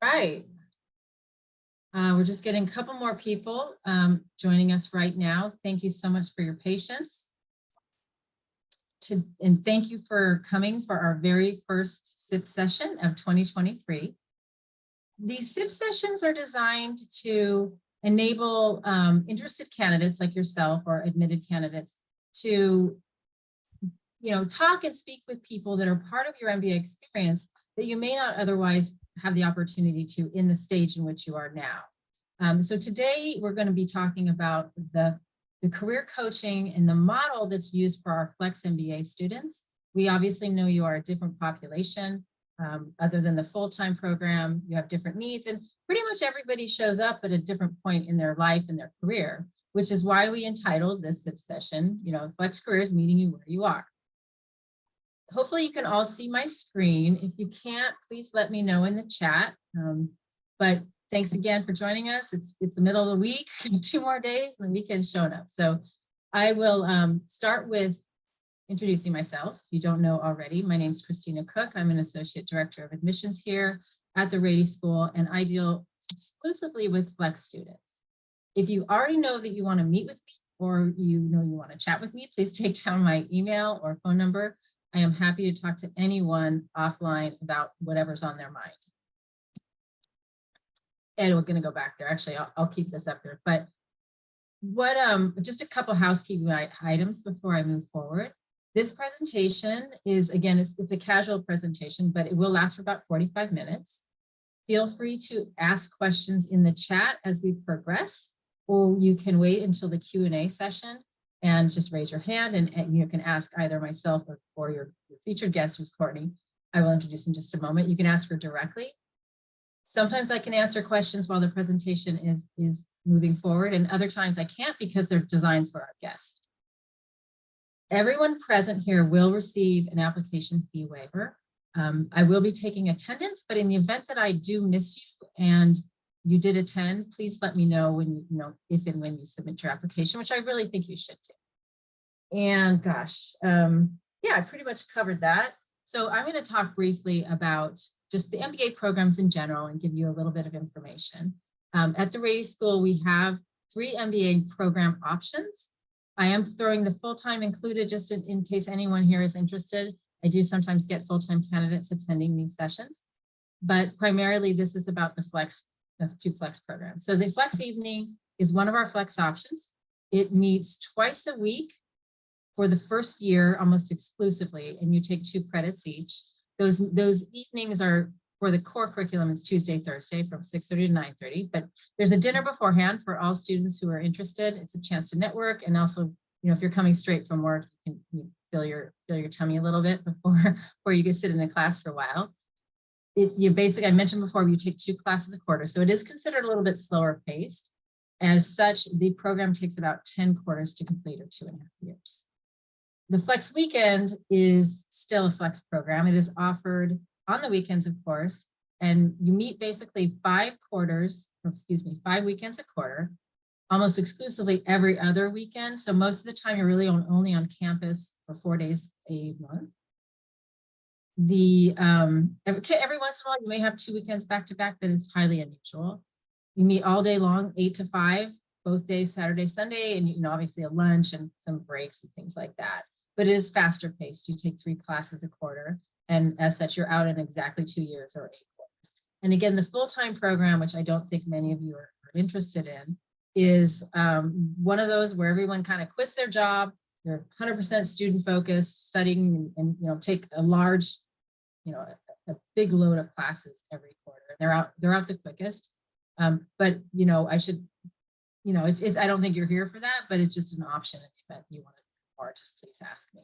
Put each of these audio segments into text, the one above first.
right. We're just getting a couple more people joining us right now. Thank you so much for your patience. And thank you for coming for our very first SIP session of 2023. These SIP sessions are designed to enable interested candidates like yourself or admitted candidates to talk and speak with people that are part of your MBA experience that you may not otherwise have the opportunity to in the stage in which you are now. So today we're going to be talking about the career coaching and the model that's used for our Flex MBA students. We obviously know you are a different population. Other than the full-time program, you have different needs, and pretty much everybody shows up at a different point in their life and their career, which is why we entitled this SIP session, Flex Careers Meeting You Where You Are. Hopefully you can all see my screen. If you can't, please let me know in the chat. But thanks again for joining us. It's the middle of the week, 2 more days, and the weekend's showing up. So I will start with introducing myself. If you don't know already, my name is Christina Cook. I'm an Associate Director of Admissions here at the Rady School, and I deal exclusively with Flex students. If you already know that you want to meet with me or you want to chat with me, please take down my email or phone number. I am happy to talk to anyone offline about whatever's on their mind. And we're going to go back there. Actually, I'll keep this up there. But what just a couple housekeeping items before I move forward. This presentation is, again, it's a casual presentation, but it will last for about 45 minutes. Feel free to ask questions in the chat as we progress, or you can wait until the Q&A session and just raise your hand, and you can ask either myself or your featured guest, who's Courtney. I will introduce in just a moment. You can ask her directly. Sometimes I can answer questions while the presentation is moving forward, and other times I can't because they're designed for our guest. Everyone present here will receive an application fee waiver. I will be taking attendance, but in the event that I do miss you and you did attend, please let me know when if and when you submit your application, which I really think you should do. And gosh, yeah, I pretty much covered that. So I'm going to talk briefly about just the MBA programs in general and give you a little bit of information. At the Rady School, we have 3 MBA program options. I am throwing the full-time included just in case anyone here is interested. I do sometimes get full-time candidates attending these sessions, but primarily this is about the 2 Flex programs. So the Flex Evening is one of our Flex options. It meets twice a week for the first year, almost exclusively, and you take 2 credits each. Those evenings are for the core curriculum. It's Tuesday, Thursday from 6:30 to 9:30, but there's a dinner beforehand for all students who are interested. It's a chance to network, and also, if you're coming straight from work, you can fill your tummy a little bit before you can sit in the class for a while. I mentioned before, you take 2 classes a quarter, so it is considered a little bit slower paced. As such, the program takes about 10 quarters to complete, or 2.5 years. The Flex Weekend is still a Flex program. It is offered on the weekends, of course, and you meet basically 5 weekends a quarter, almost exclusively every other weekend. So most of the time you're really only on campus for 4 days a month. Every once in a while you may have 2 weekends back to back, but it's highly unusual. You meet all day long, 8 to 5, both days, Saturday, Sunday, and obviously a lunch and some breaks and things like that. But it is faster paced. You take 3 classes a quarter, and as such, you're out in exactly 2 years or 8 quarters. And again, the full-time program, which I don't think many of you are interested in, is one of those where everyone kind of quits their job. They're 100% student focused, studying, and take a large, a big load of classes every quarter. They're out the quickest. But I should, I don't think you're here for that, but it's just an option in the event you want to do more. Just please ask me.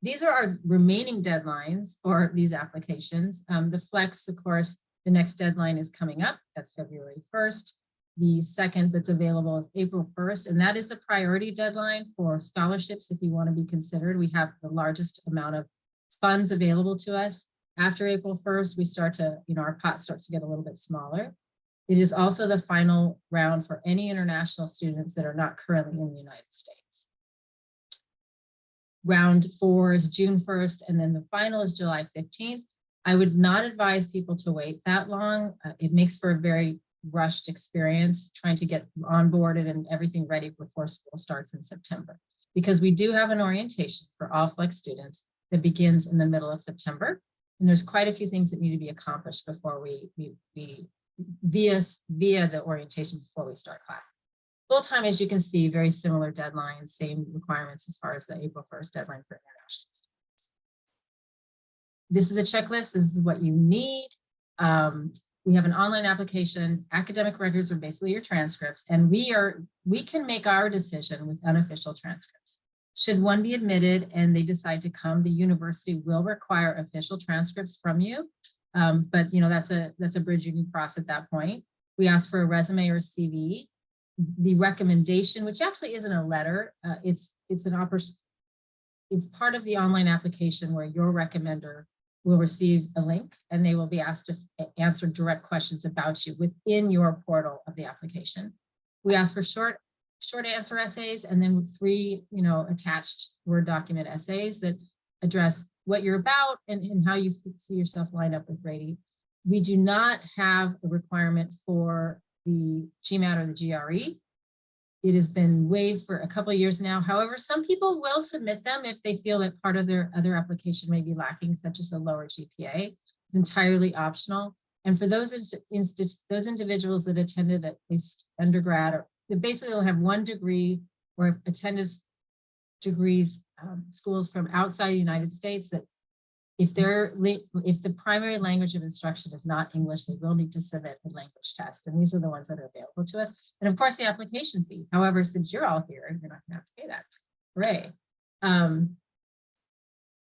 These are our remaining deadlines for these applications. The Flex, of course, the next deadline is coming up. That's February 1st. The second that's available is April 1st, and that is the priority deadline for scholarships if you want to be considered. We have the largest amount of funds available to us. After April 1st, we start to, our pot starts to get a little bit smaller. It is also the final round for any international students that are not currently in the United States. Round 4 is June 1st, and then the final is July 15th. I would not advise people to wait that long. It makes for a very rushed experience trying to get onboarded and everything ready before school starts in September. Because we do have an orientation for all Flex students that begins in the middle of September. And there's quite a few things that need to be accomplished before we via the orientation before we start class. Full-time, as you can see, very similar deadlines, same requirements as far as the April 1st deadline for international students. This is a checklist. This is what you need. We have an online application. Academic records are basically your transcripts, and we can make our decision with unofficial transcripts. Should one be admitted and they decide to come, the university will require official transcripts from you. But that's a bridge you can cross at that point. We ask for a resume or a CV. The recommendation, which actually isn't a letter, it's part of the online application where your recommender will receive a link and they will be asked to answer direct questions about you within your portal of the application. We ask for short answer essays and then 3, attached Word document essays that address what you're about and how you see yourself lined up with Rady. We do not have a requirement for the GMAT or the GRE. It has been waived for a couple of years now. However, some people will submit them if they feel that part of their other application may be lacking, such as a lower GPA. It's entirely optional. And for those individuals that attended at least undergrad, or they basically will have 1 degree or attended degrees, schools from outside the United States, that if the primary language of instruction is not English, they will need to submit a language test. And these are the ones that are available to us. And of course, the application fee. However, since you're all here, you're not gonna have to pay that. Hooray.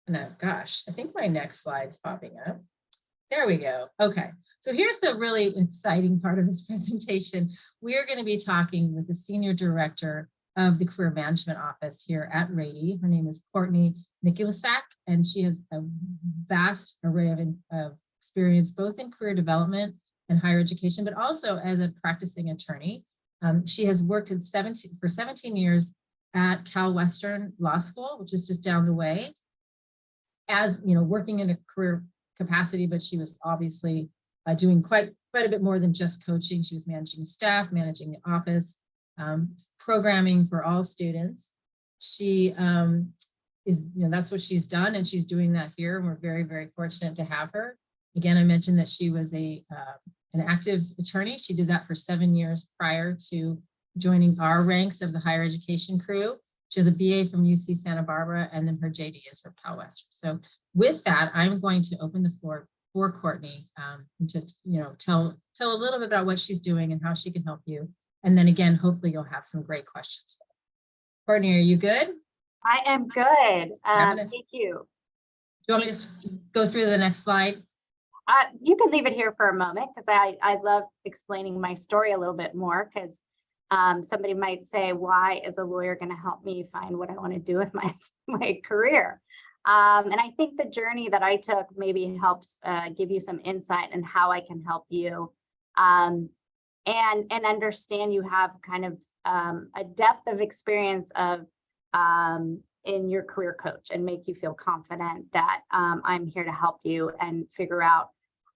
Now, gosh, I think my next slide's popping up. There we go. Okay, so here's the really exciting part of this presentation. We are gonna be talking with the Senior Director of the Career Management Office here at Rady. Her name is Courtney Miklusak, and she has a vast array of experience, both in career development and higher education, but also as a practicing attorney. She has worked for 17 years at Cal Western Law School, which is just down the way, as working in a career capacity, but she was obviously doing quite a bit more than just coaching. She was managing staff, managing the office, programming for all students. She that's what she's done, and she's doing that here. And we're very, very fortunate to have her. Again, I mentioned that she was an active attorney. She did that for 7 years prior to joining our ranks of the higher education crew. She has a BA from UC Santa Barbara, and then her JD is from Cal Western. So with that, I'm going to open the floor for Courtney to tell a little bit about what she's doing and how she can help you. And then again, hopefully you'll have some great questions. Courtney, are you good? I am good. Thank you. Do you want me to go through the next slide? You can leave it here for a moment because I love explaining my story a little bit more, because somebody might say, why is a lawyer going to help me find what I want to do with my career? And I think the journey that I took maybe helps give you some insight in how I can help you and understand you have kind of a depth of experience of in your career coach, and make you feel confident that I'm here to help you and figure out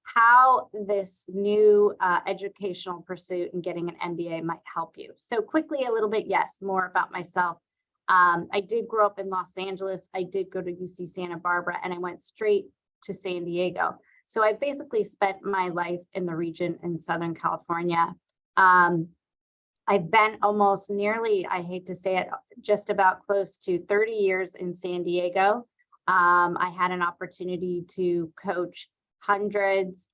how this new educational pursuit and getting an MBA might help you. So quickly, a little bit, yes, more about myself. I did grow up in Los Angeles. I did go to UC Santa Barbara, and I went straight to San Diego. So I basically spent my life in the region in Southern California. I've been almost nearly, I hate to say it, just about close to 30 years in San Diego. I had an opportunity to coach hundreds,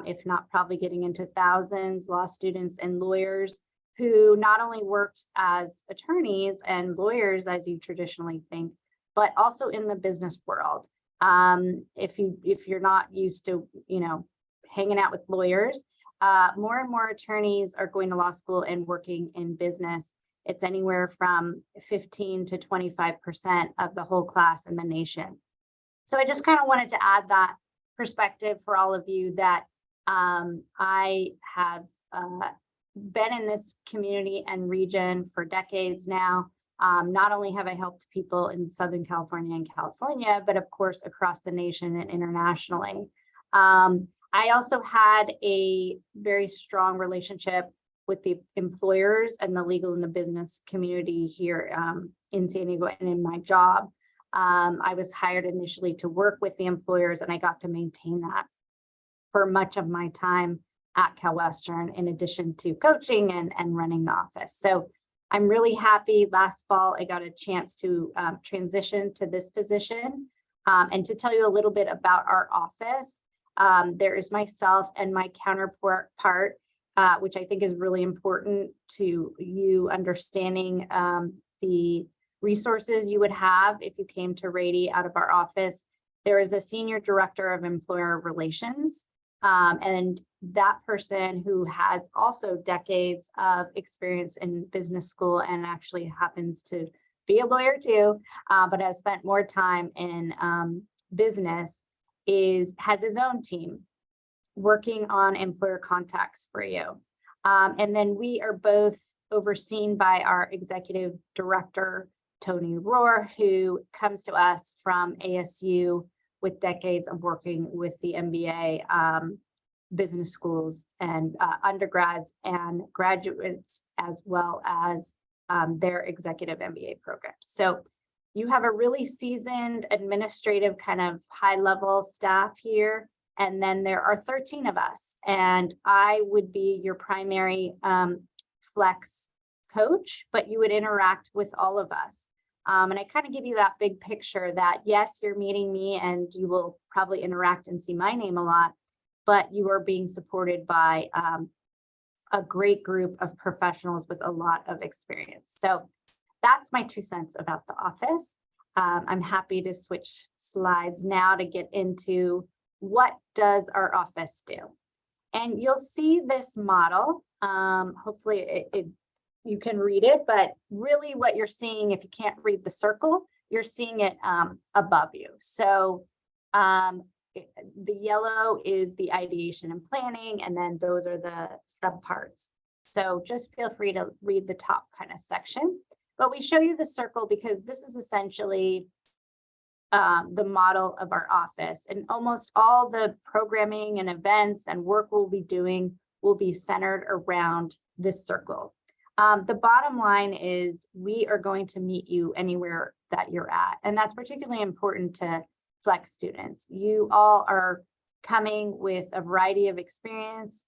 if not probably getting into thousands, law students and lawyers who not only worked as attorneys and lawyers, as you traditionally think, but also in the business world. If you're not used to, hanging out with lawyers, more and more attorneys are going to law school and working in business. It's anywhere from 15 to 25% of the whole class in the nation. So I just kind of wanted to add that perspective for all of you that I have been in this community and region for decades now. Not only have I helped people in Southern California and California, but of course across the nation and internationally. I also had a very strong relationship with the employers and the legal and the business community here in San Diego and in my job. I was hired initially to work with the employers, and I got to maintain that for much of my time at Cal Western, in addition to coaching and running the office. So I'm really happy. Last fall, I got a chance to transition to this position. And to tell you a little bit about our office, there is myself and my counterpart, which I think is really important to you understanding the resources you would have if you came to Rady out of our office. There is a senior director of employer relations, and that person who has also decades of experience in business school and actually happens to be a lawyer too, but has spent more time in business, has his own team working on employer contacts for you. And then we are both overseen by our executive director, Tony Rohr, who comes to us from ASU with decades of working with the MBA business schools and undergrads and graduates, as well as their executive MBA programs. So you have a really seasoned administrative kind of high level staff here. And then there are 13 of us, and I would be your primary Flex coach, but you would interact with all of us. And I kind of give you that big picture that, yes, you're meeting me and you will probably interact and see my name a lot, but you are being supported by a great group of professionals with a lot of experience. So that's my 2 cents about the office. I'm happy to switch slides now to get into what does our office do. And you'll see this model. Hopefully you can read it, but really what you're seeing, if you can't read the circle, you're seeing it above you. So the yellow is the ideation and planning, and then those are the subparts. So just feel free to read the top kind of section, but we show you the circle because this is essentially the model of our office, and almost all the programming and events and work we'll be doing will be centered around this circle. The bottom line is we are going to meet you anywhere that you're at, and that's particularly important to Flex students. You all are coming with a variety of experience,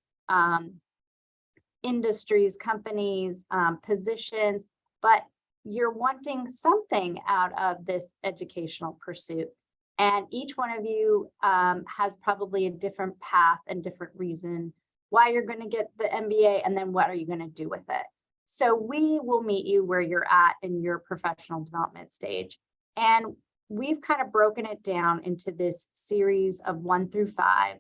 industries, companies, positions, but you're wanting something out of this educational pursuit. And each one of you has probably a different path and different reason why you're going to get the MBA, and then what are you going to do with it. So we will meet you where you're at in your professional development stage. And we've kind of broken it down into this series of 1 through 5.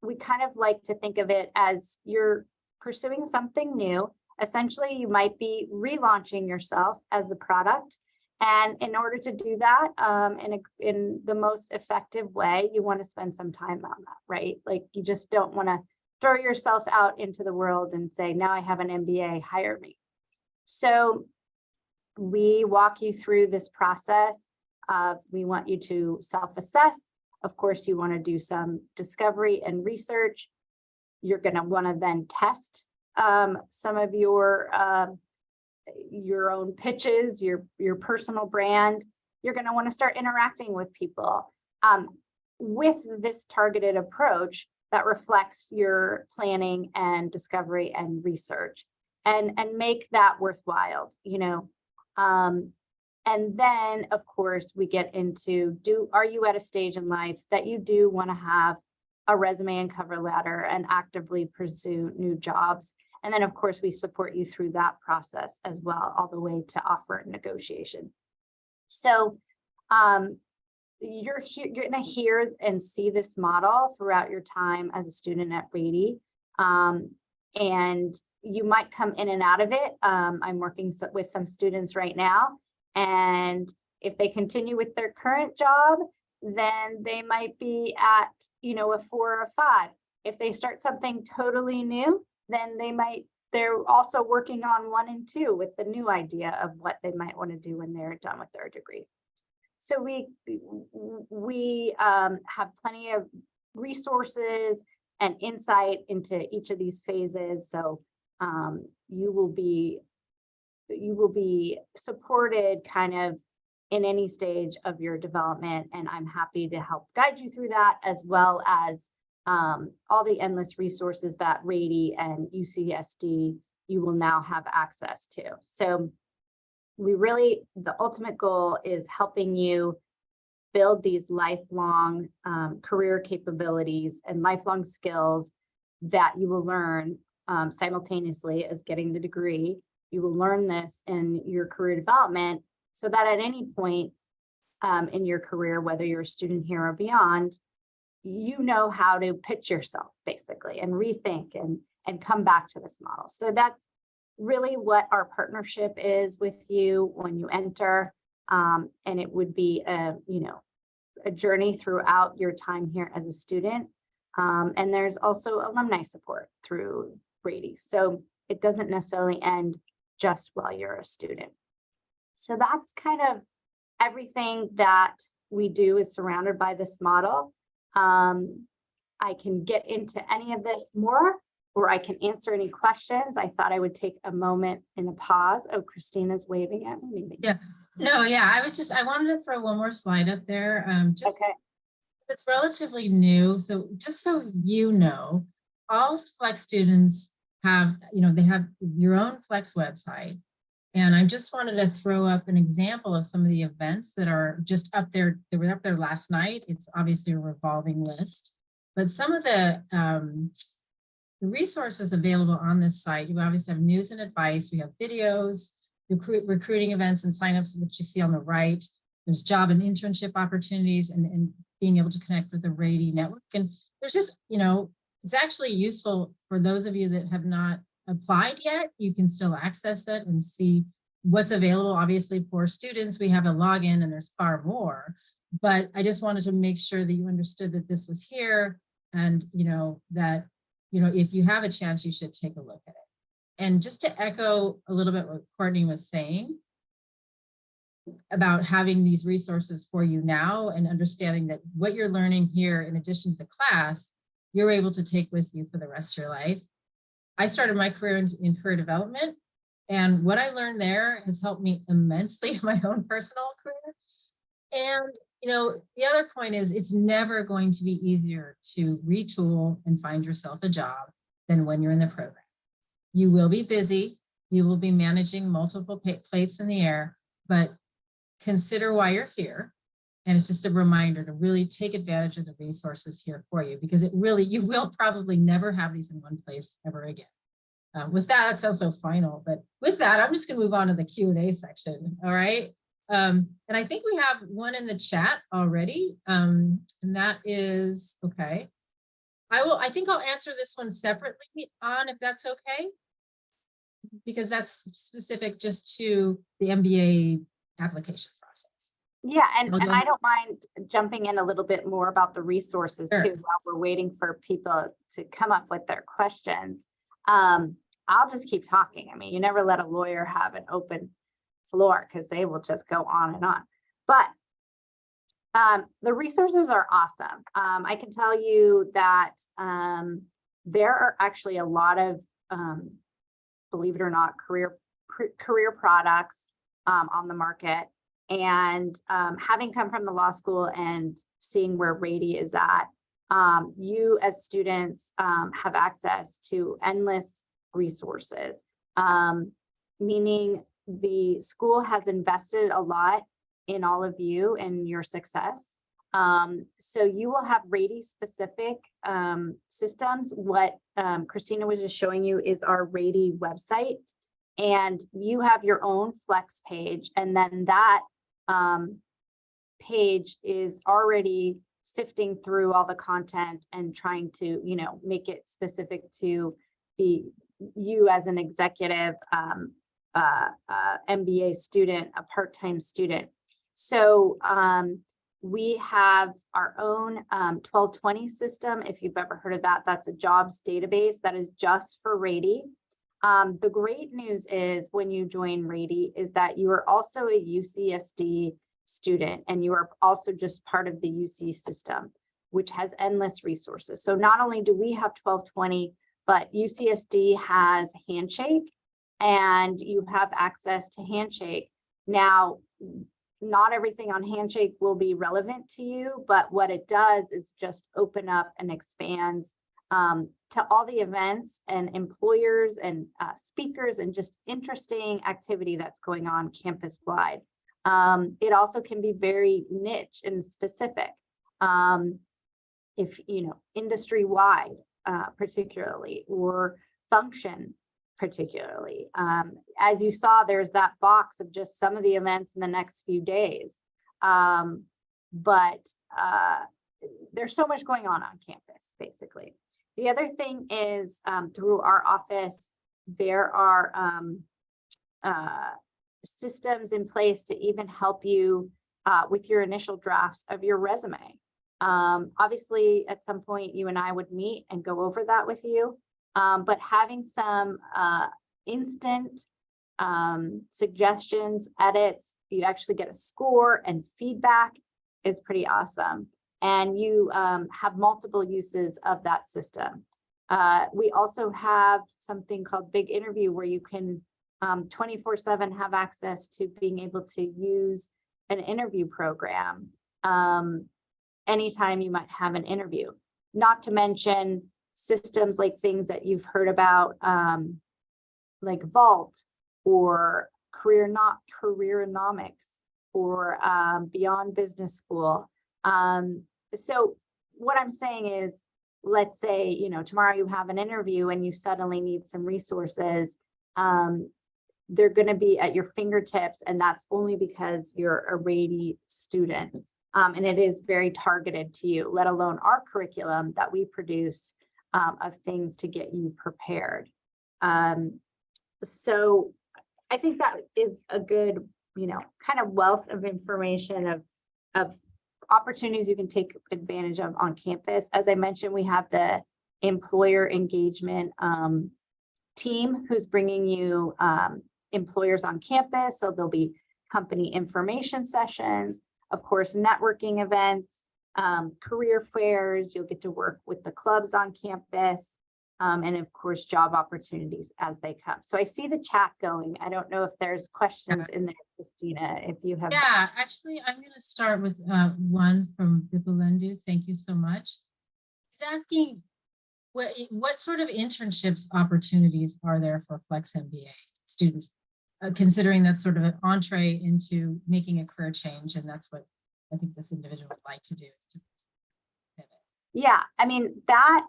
We kind of like to think of it as you're pursuing something new. Essentially, you might be relaunching yourself as a product. And in order to do that in the most effective way, you want to spend some time on that, right? Like you just don't want to throw yourself out into the world and say, now I have an MBA, hire me. So we walk you through this process. We want you to self-assess. Of course, you want to do some discovery and research. You're going to want to then test some of your own pitches, your personal brand. You're going to want to start interacting with people with this targeted approach that reflects your planning and discovery and research, and make that worthwhile, and then, of course, we get into, are you at a stage in life that you do want to have a resume and cover letter and actively pursue new jobs? And then, of course, we support you through that process as well, all the way to offer and negotiation. So you're going to hear and see this model throughout your time as a student at Rady. And you might come in and out of it. I'm working with some students right now. And if they continue with their current job, then they might be at, a 4 or a 5. If they start something totally new, then they're also working on 1 and 2 with the new idea of what they might want to do when they're done with their degree. So we have plenty of resources and insight into each of these phases. So you will be supported kind of in any stage of your development. And I'm happy to help guide you through that, as well as all the endless resources that Rady and UCSD you will now have access to. So the ultimate goal is helping you build these lifelong career capabilities and lifelong skills that you will learn simultaneously as getting the degree. You will learn this in your career development so that at any point in your career, whether you're a student here or beyond, you know how to pitch yourself basically and rethink and come back to this model. So that's really what our partnership is with you when you enter. And it would be a journey throughout your time here as a student. And there's also alumni support through Rady. So it doesn't necessarily end just while you're a student. So that's kind of everything that we do is surrounded by this model. I can get into any of this more, or I can answer any questions. I thought I would take a moment in a pause. Oh, Christina's waving at me. Yeah. No, yeah, I wanted to throw one more slide up there. Okay. It's relatively new. So just so you know, all Flex students have, they have your own Flex website. And I just wanted to throw up an example of some of the events that are just up there. They were up there last night. It's obviously a revolving list, but some of the resources available on this site, you obviously have news and advice. We have videos, recruiting events and signups, which you see on the right. There's job and internship opportunities and being able to connect with the Rady network. And there's just, it's actually useful for those of you that have not applied yet. You can still access it and see what's available. Obviously for students, we have a login and there's far more, but I just wanted to make sure that you understood that this was here and, that, if you have a chance, you should take a look at it. And just to echo a little bit what Courtney was saying about having these resources for you now and understanding that what you're learning here, in addition to the class, you're able to take with you for the rest of your life. I started my career in career development, and what I learned there has helped me immensely in my own personal career. And, the other point is it's never going to be easier to retool and find yourself a job than when you're in the program. You will be busy, you will be managing multiple plates in the air, but consider why you're here. And it's just a reminder to really take advantage of the resources here for you, because you will probably never have these in one place ever again. With that sounds so final, but with that, I'm just going to move on to the Q&A section. All right. And I think we have one in the chat already. And that is, okay. I think I'll answer this one separately if that's okay, because that's specific just to the MBA application process. Yeah, and I don't mind jumping in a little bit more about the resources too, while we're waiting for people to come up with their questions. I'll just keep talking. I mean, you never let a lawyer have an open floor because they will just go on and on. But the resources are awesome. I can tell you that there are actually a lot of, believe it or not, career products on the market. And having come from the law school and seeing where Rady is at, you as students have access to endless resources, meaning the school has invested a lot in all of you and your success. So you will have Rady specific systems. What Christina was just showing you is our Rady website, and you have your own Flex page, and then that page is already sifting through all the content and trying to, make it specific to you as an executive MBA student, a part-time student. So we have our own 1220 system. If you've ever heard of that, that's a jobs database that is just for Rady. The great news is when you join Rady is that you are also a UCSD student and you are also just part of the UC system. which has endless resources. So not only do we have 1220, but UCSD has Handshake, and you have access to Handshake. Now, not everything on Handshake will be relevant to you, but what it does is just open up and expands to all the events and employers and speakers and just interesting activity that's going on campus-wide. It also can be very niche and specific. If, industry-wide, particularly, or function particularly. As you saw, there's that box of just some of the events in the next few days. But there's so much going on campus, basically. The other thing is through our office, there are systems in place to even help you with your initial drafts of your resume. Obviously, at some point, you and I would meet and go over that with you. But having some instant suggestions, edits, you actually get a score and feedback is pretty awesome. And you have multiple uses of that system. We also have something called Big Interview, where you can 24/7 have access to being able to use an interview program anytime you might have an interview. Not to mention systems like things that you've heard about, like Vault or Careeronomics or Beyond Business School. So what I'm saying is, let's say, tomorrow you have an interview and you suddenly need some resources. They're going to be at your fingertips, and that's only because you're a Rady student. And it is very targeted to you, let alone our curriculum that we produce of things to get you prepared. So I think that is a good, kind of wealth of information of opportunities you can take advantage of on campus. As I mentioned, we have the employer engagement team who's bringing you employers on campus. So there'll be company information sessions, of course, networking events, career fairs. You'll get to work with the clubs on campus, and of course, job opportunities as they come. So I see the chat going. I don't know if there's questions in there, Christina, if you have. Yeah, actually, I'm going to start with one from Bibalendu. Thank you so much. He's asking, what sort of internships opportunities are there for Flex MBA students, considering that's sort of an entree into making a career change, and that's what I think this individual would like to do. Yeah, I mean, that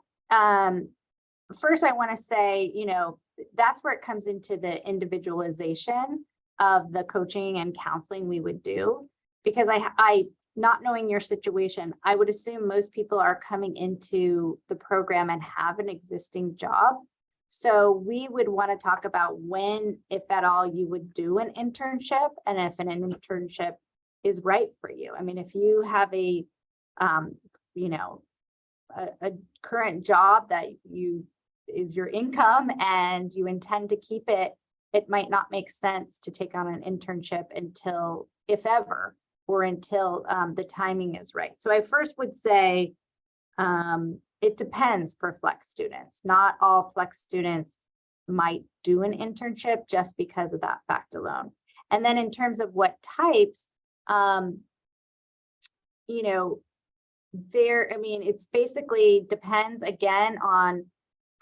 first I want to say, that's where it comes into the individualization of the coaching and counseling we would do, because I not knowing your situation, I would assume most people are coming into the program and have an existing job. So we would want to talk about when, if at all, you would do an internship, and if an internship is right for you. I mean, if you have a current job that is your income and you intend to keep it, it might not make sense to take on an internship until, if ever, or until the timing is right. So I first would say it depends for Flex students. Not all Flex students might do an internship just because of that fact alone. And then in terms of what types, it's basically depends again on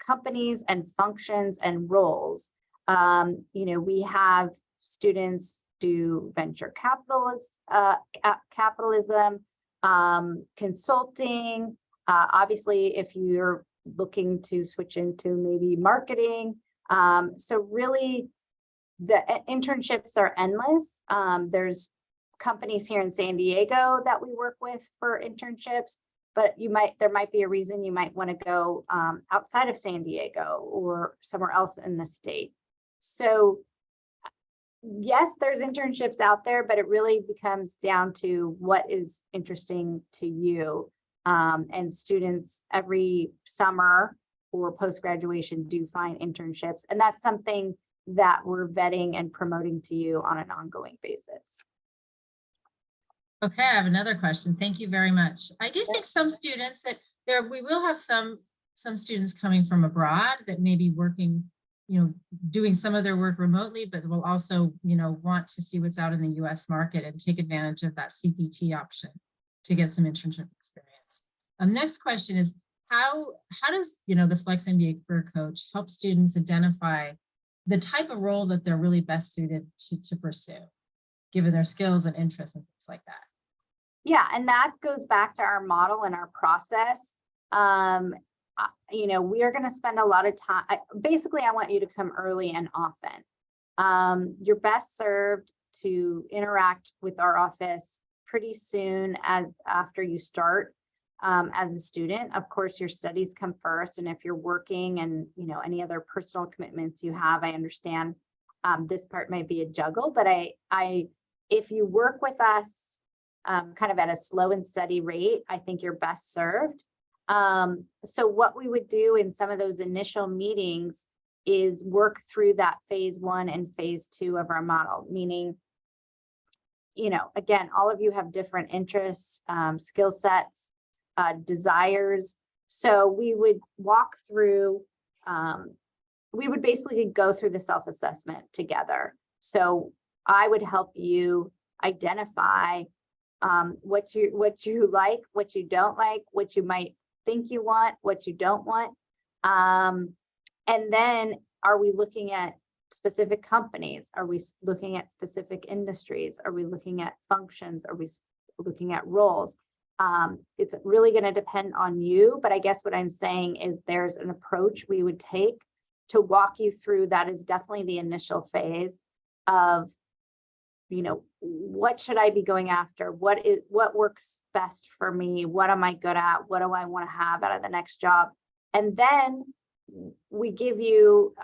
companies and functions and roles. We have students do venture capitalism, consulting. Obviously, if you're looking to switch into maybe marketing. So really, the internships are endless. There's companies here in San Diego that we work with for internships, but there might be a reason you might want to go outside of San Diego or somewhere else in the state. So yes, there's internships out there, but it really becomes down to what is interesting to you. And students every summer or post-graduation do find internships. And that's something that we're vetting and promoting to you on an ongoing basis. Okay, I have another question. Thank you very much. I do think some students that we will have some students coming from abroad that may be working, doing some of their work remotely, but will also, want to see what's out in the US market and take advantage of that CPT option to get some internship experience. Next question is how does, the Flex MBA Career Coach help students identify the type of role that they're really best suited to pursue, given their skills and interests and things like that? Yeah, and that goes back to our model and our process. We are going to spend a lot of time. Basically, I want you to come early and often. You're best served to interact with our office pretty soon as after you start as a student. Of course, your studies come first, and if you're working and any other personal commitments you have, I understand this part might be a juggle, but if you work with us kind of at a slow and steady rate, I think you're best served. So what we would do in some of those initial meetings is work through that phase 1 and phase 2 of our model, meaning, again, all of you have different interests, skill sets, desires. So we would walk through, we would basically go through the self-assessment together. So I would help you identify what you like, what you don't like, what you might think you want, what you don't want. And then are we looking at specific companies? Are we looking at specific industries? Are we looking at functions? Are we looking at roles? It's really going to depend on you, but I guess what I'm saying is there's an approach we would take to walk you through. That is definitely the initial phase of what should I be going after? What works best for me? What am I good at? What do I want to have out of the next job? And then we give you,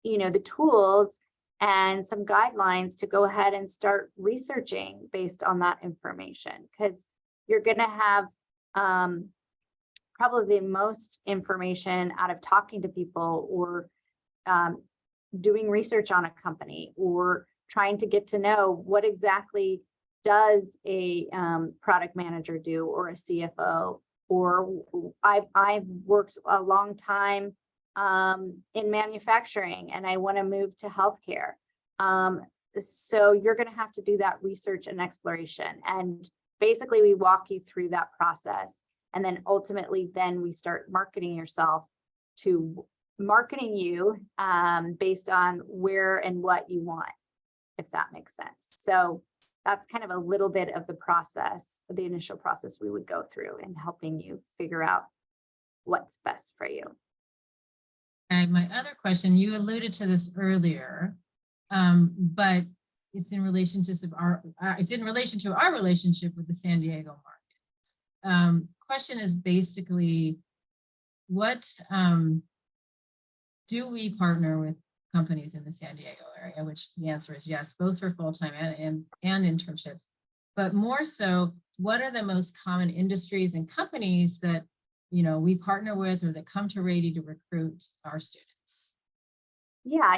the tools and some guidelines to go ahead and start researching based on that information, because you're going to have probably the most information out of talking to people or doing research on a company or trying to get to know what exactly does a product manager do or a CFO, or I've worked a long time in manufacturing and I want to move to healthcare. So you're going to have to do that research and exploration. And basically we walk you through that process. And then ultimately, then we start marketing you based on where and what you want, if that makes sense. So that's kind of a little bit of the process, the initial process we would go through in helping you figure out what's best for you. And my other question, you alluded to this earlier, but it's in relation to our relationship with the San Diego market. Question is basically, what do we partner with companies in the San Diego area? Which the answer is yes, both for full-time and internships. But more so, what are the most common industries and companies that we partner with or that come to Rady to recruit our students? Yeah,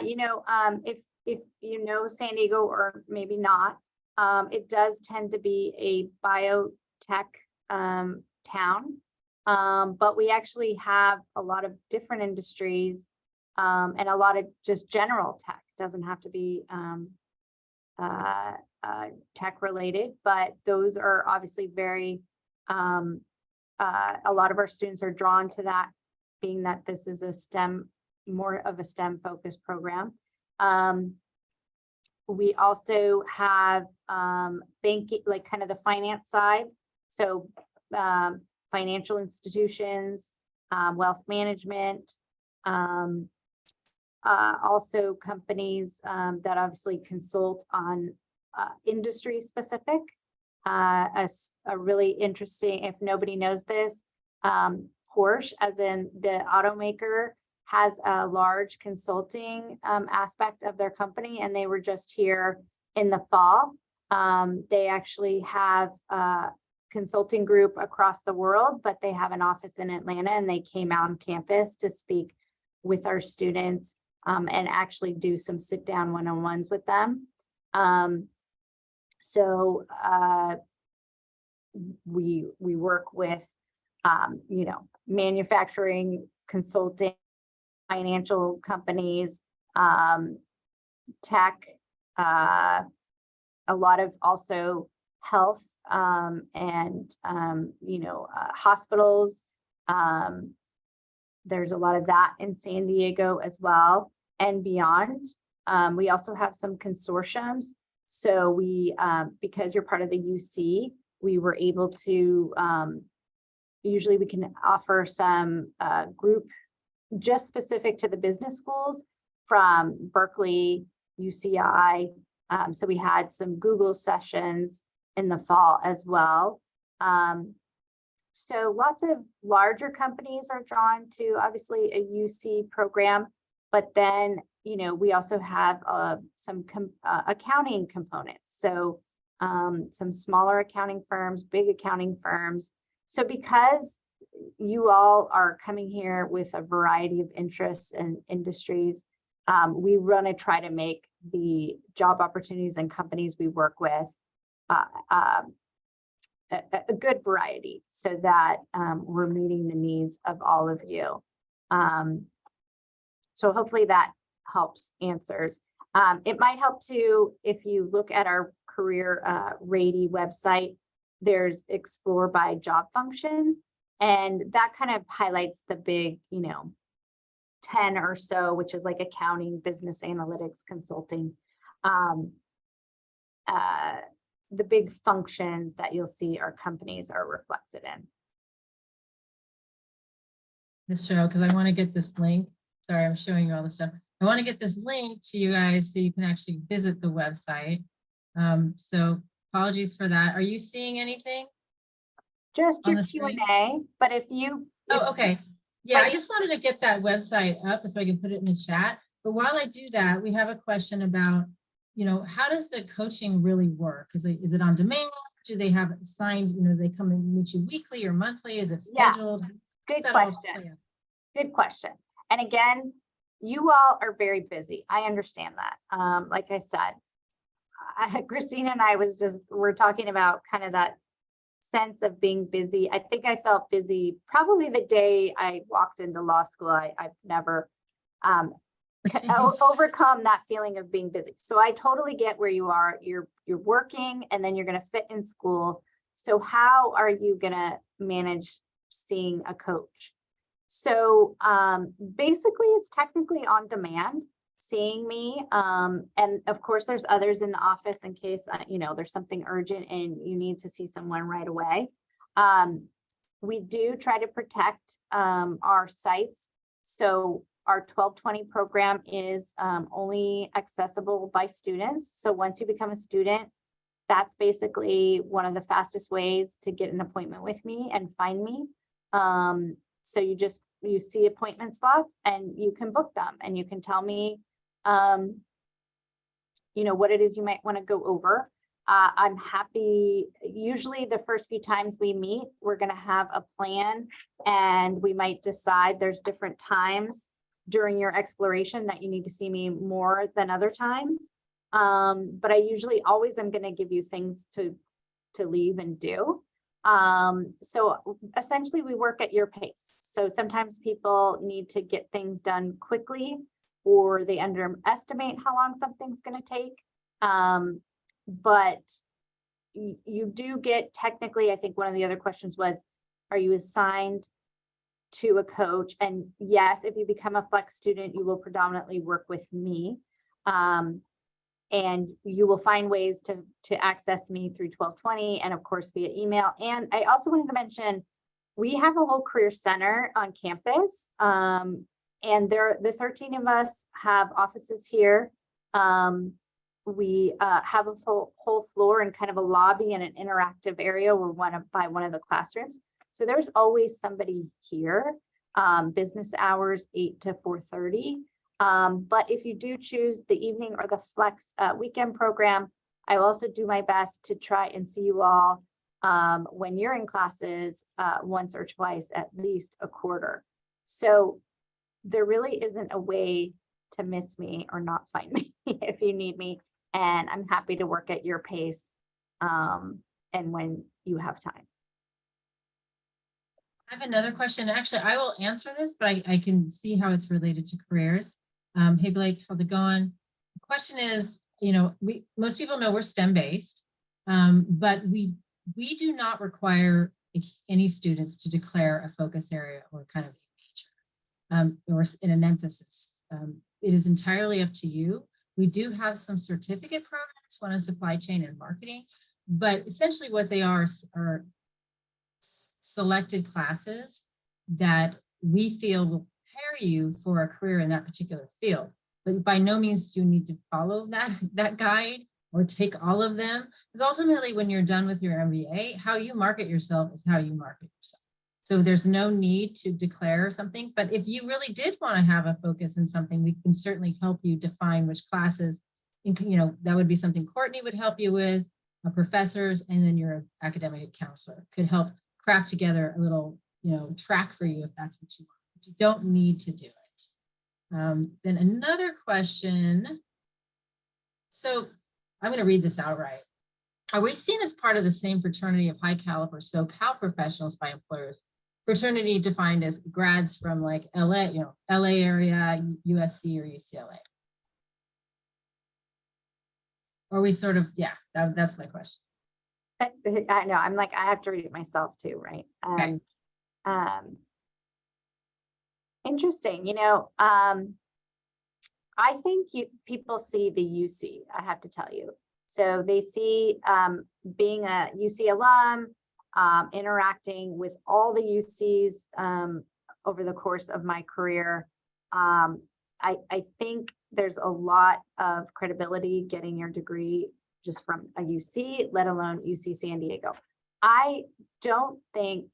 if San Diego or maybe not, it does tend to be a biotech town, but we actually have a lot of different industries and a lot of just general tech. Doesn't have to be tech related, but those are obviously very, a lot of our students are drawn to that, being that this is more of a STEM focused program. We also have banking, like kind of the finance side. So financial institutions, wealth management, also companies that obviously consult on industry specific. A really interesting, if nobody knows this, Porsche, as in the automaker, has a large consulting aspect of their company, and they were just here in the fall. They actually have a consulting group across the world, but they have an office in Atlanta, and they came out on campus to speak with our students and actually do some sit-down one-on-ones with them. So we work with, you know, manufacturing, consulting, financial companies, tech, a lot of also health, and, you know, hospitals. There's a lot of that in San Diego as well and beyond. We also have some consortiums. So we, because you're part of the UC, we were able to, usually we can offer some group just specific to the business schools from Berkeley, UCI. So we had some Google sessions in the fall as well. So lots of larger companies are drawn to obviously a UC program, but then, you know, we also have some accounting components. So some smaller accounting firms, big accounting firms. So because you all are coming here with a variety of interests and industries, we want to try to make the job opportunities and companies we work with a good variety so that we're meeting the needs of all of you. So hopefully that helps answers. It might help too if you look at our career Rady website. There's explore by job function, and that kind of highlights the big, you know, 10 or so, which is like accounting, business analytics, consulting, the big functions that you'll see our companies are reflected in. Michelle, because I want to get this link. Sorry, I'm showing you all the stuff. I want to get this link to you guys so you can actually visit the website. So apologies for that. Are you seeing anything? Just your Q&A, but if you... Oh, okay. Yeah, I just wanted to get that website up so I can put it in the chat. But while I do that, we have a question about, you know, how does the coaching really work? Is it on demand? Do they have it signed, you know, they come and meet you weekly or monthly? Is it scheduled? Yeah, good question. Good question. And again, you all are very busy. I understand that. Like I said, Christina and I we're talking about kind of that sense of being busy. I think I felt busy probably the day I walked into law school. I've never overcome that feeling of being busy. So I totally get where you are. You're working and then you're going to fit in school. So how are you going to manage seeing a coach? So basically it's technically on demand seeing me. And of course there's others in the office in case, you know, there's something urgent and you need to see someone right away. We do try to protect our sites. So our 1220 program is only accessible by students. So once you become a student, that's basically one of the fastest ways to get an appointment with me and find me. So you see appointment slots and you can book them and you can tell me, you know, what it is you might want to go over. I'm happy. Usually the first few times we meet, we're going to have a plan and we might decide there's different times during your exploration that you need to see me more than other times. But I usually always am going to give you things to leave and do. So essentially we work at your pace. So sometimes people need to get things done quickly or they underestimate how long something's going to take. But you do get technically, I think one of the other questions was, are you assigned to a coach? And yes, if you become a Flex student, you will predominantly work with me. And you will find ways to access me through 1220 and of course via email. And I also wanted to mention, we have a whole career center on campus. And the 13 of us have offices here. We have a whole floor and kind of a lobby and an interactive area where by one of the classrooms. So there's always somebody here, business hours 8 to 4:30. But if you do choose the evening or the Flex weekend program, I will also do my best to try and see you all when you're in classes once or twice, at least a quarter. So there really isn't a way to miss me or not find me if you need me. And I'm happy to work at your pace and when you have time. I have another question. Actually, I will answer this, but I can see how it's related to careers. Hey Blake, how's it going? The question is, most people know we're STEM based, but we do not require any students to declare a focus area or kind of a major or in an emphasis. It is entirely up to you. We do have some certificate programs, one in supply chain and marketing, but essentially what they are selected classes that we feel will prepare you for a career in that particular field. But by no means do you need to follow that guide or take all of them. Because ultimately, when you're done with your MBA, how you market yourself is how you market yourself. So there's no need to declare something. But if you really did want to have a focus in something, we can certainly help you define which classes. That would be something Courtney would help you with, professors, and then your academic counselor could help craft together a little, track for you if that's what you want. But you don't need to do it. Then another question. So I'm going to read this outright. Are we seen as part of the same fraternity of high caliber SoCal professionals by employers? Fraternity defined as grads from like LA, LA area, USC or UCLA. Or we sort of, that's my question. I know, I'm like, I have to read it myself too, right? Okay. Interesting, I think people see the UC, I have to tell you. So they see being a UC alum, interacting with all the UCs over the course of my career. I think there's a lot of credibility getting your degree just from a UC, let alone UC San Diego. I don't think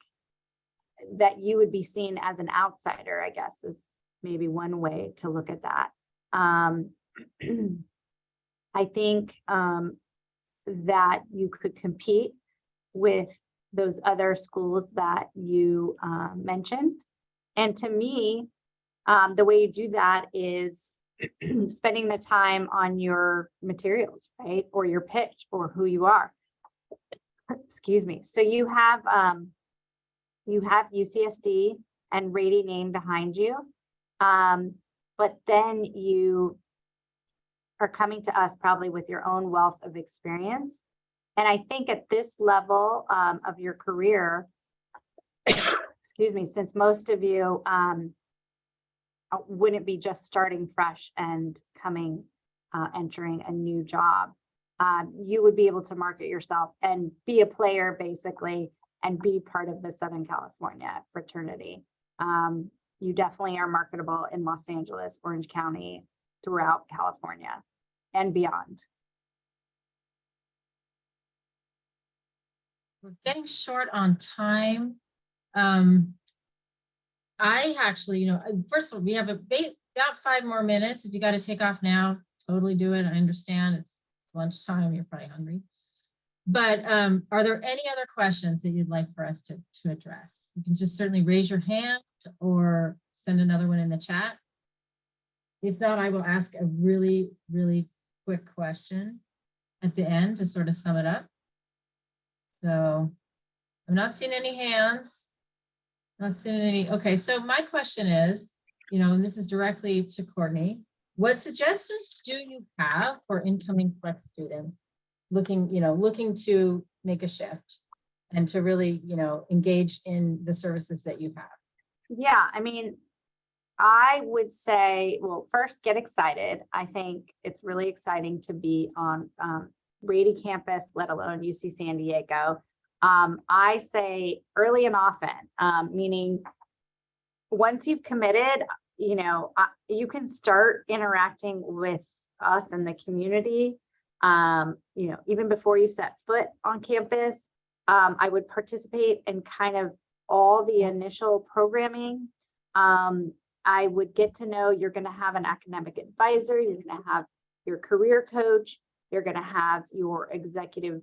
that you would be seen as an outsider, I guess, is maybe one way to look at that. I think that you could compete with those other schools that you mentioned. And to me, the way you do that is spending the time on your materials, right? Or your pitch or who you are. Excuse me. So you have UCSD and Rady name behind you. But then you are coming to us probably with your own wealth of experience. And I think at this level of your career, excuse me, since most of you wouldn't be just starting fresh and entering a new job, you would be able to market yourself and be a player basically and be part of the Southern California fraternity. You definitely are marketable in Los Angeles, Orange County, throughout California and beyond. We're getting short on time. I actually, first of all, we have about 5 more minutes. If you got to take off now, totally do it. I understand it's lunchtime. You're probably hungry. But are there any other questions that you'd like for us to address? You can just certainly raise your hand or send another one in the chat. If not, I will ask a really, really quick question at the end to sort of sum it up. So I'm not seeing any hands. Not seeing any. Okay, so my question is, and this is directly to Courtney, what suggestions do you have for incoming Flex students looking to make a shift and to really, engage in the services that you have? Yeah, I mean, I would say, well, first get excited. I think it's really exciting to be on Rady campus, let alone UC San Diego. I say early and often, meaning once you've committed, you can start interacting with us in the community. Even before you set foot on campus, I would participate in kind of all the initial programming. I would get to know you're going to have an academic advisor, you're going to have your career coach, you're going to have your executive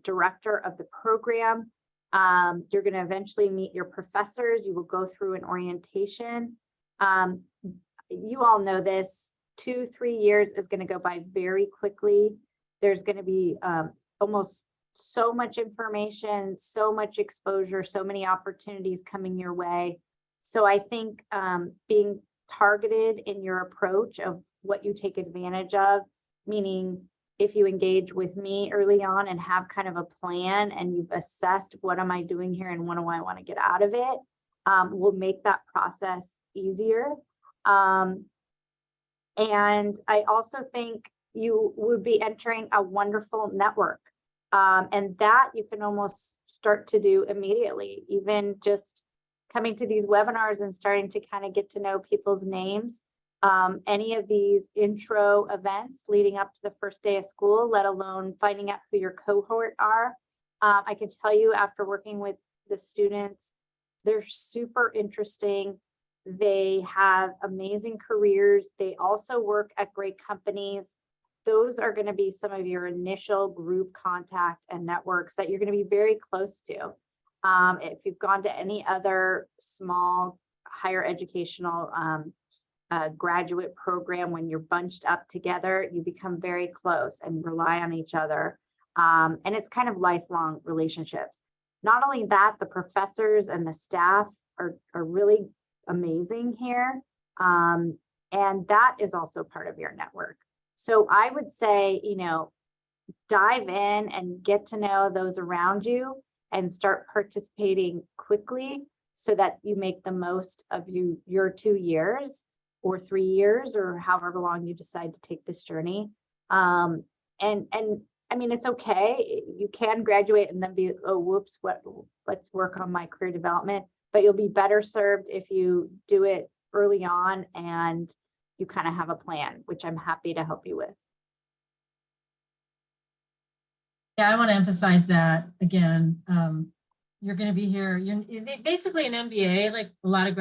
director of the program. You're going to eventually meet your professors. You will go through an orientation. You all know this, 2-3 years is going to go by very quickly. There's going to be almost so much information, so much exposure, so many opportunities coming your way. So I think being targeted in your approach of what you take advantage of, meaning if you engage with me early on and have kind of a plan and you've assessed what am I doing here and what do I want to get out of it, will make that process easier. And I also think you would be entering a wonderful network. And that you can almost start to do immediately, even just coming to these webinars and starting to kind of get to know people's names. Any of these intro events leading up to the first day of school, let alone finding out who your cohort are. I can tell you after working with the students, they're super interesting. They have amazing careers. They also work at great companies. Those are going to be some of your initial group contact and networks that you're going to be very close to. If you've gone to any other small higher educational graduate program, when you're bunched up together, you become very close and rely on each other. And it's kind of lifelong relationships. Not only that, the professors and the staff are really amazing here. And that is also part of your network. So I would say, dive in and get to know those around you and start participating quickly so that you make the most of your 2 years or 3 years or however long you decide to take this journey. And I mean, it's okay. You can graduate and then be, oh, whoops, let's work on my career development, but you'll be better served if you do it early on and you kind of have a plan, which I'm happy to help you with. Yeah, I want to emphasize that again. You're going to be here. You're basically an MBA, like a lot of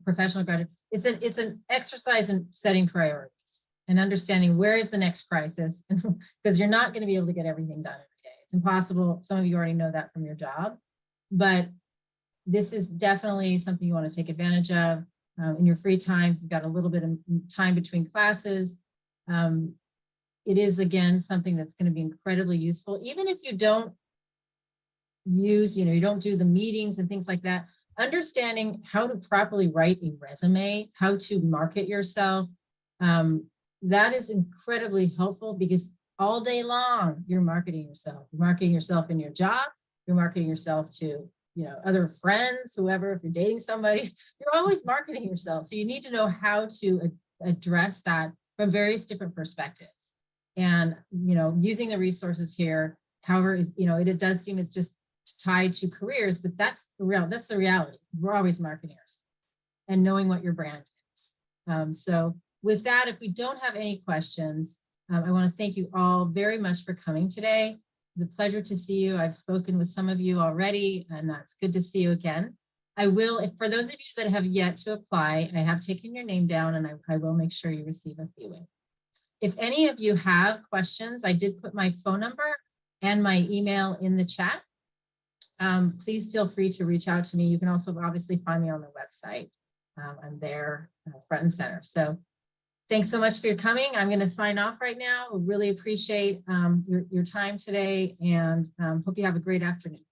professional graduate. It's an exercise in setting priorities and understanding where is the next crisis, because you're not going to be able to get everything done every day. It's impossible. Some of you already know that from your job, but this is definitely something you want to take advantage of in your free time. You've got a little bit of time between classes. It is, again, something that's going to be incredibly useful, even if you don't use, you don't do the meetings and things like that. Understanding how to properly write a resume, how to market yourself, that is incredibly helpful, because all day long you're marketing yourself. You're marketing yourself in your job. You're marketing yourself to other friends, whoever. If you're dating somebody, you're always marketing yourself. So you need to know how to address that from various different perspectives. And, using the resources here, however, it does seem it's just tied to careers, but that's the reality. We're always marketing ourselves and knowing what your brand is. So with that, if we don't have any questions, I want to thank you all very much for coming today. It's a pleasure to see you. I've spoken with some of you already, and that's good to see you again. I will, for those of you that have yet to apply, I have taken your name down, and I will make sure you receive a few. If any of you have questions, I did put my phone number and my email in the chat. Please feel free to reach out to me. You can also obviously find me on the website. I'm there front and center. So thanks so much for your coming. I'm going to sign off right now. Really appreciate your time today, and hope you have a great afternoon.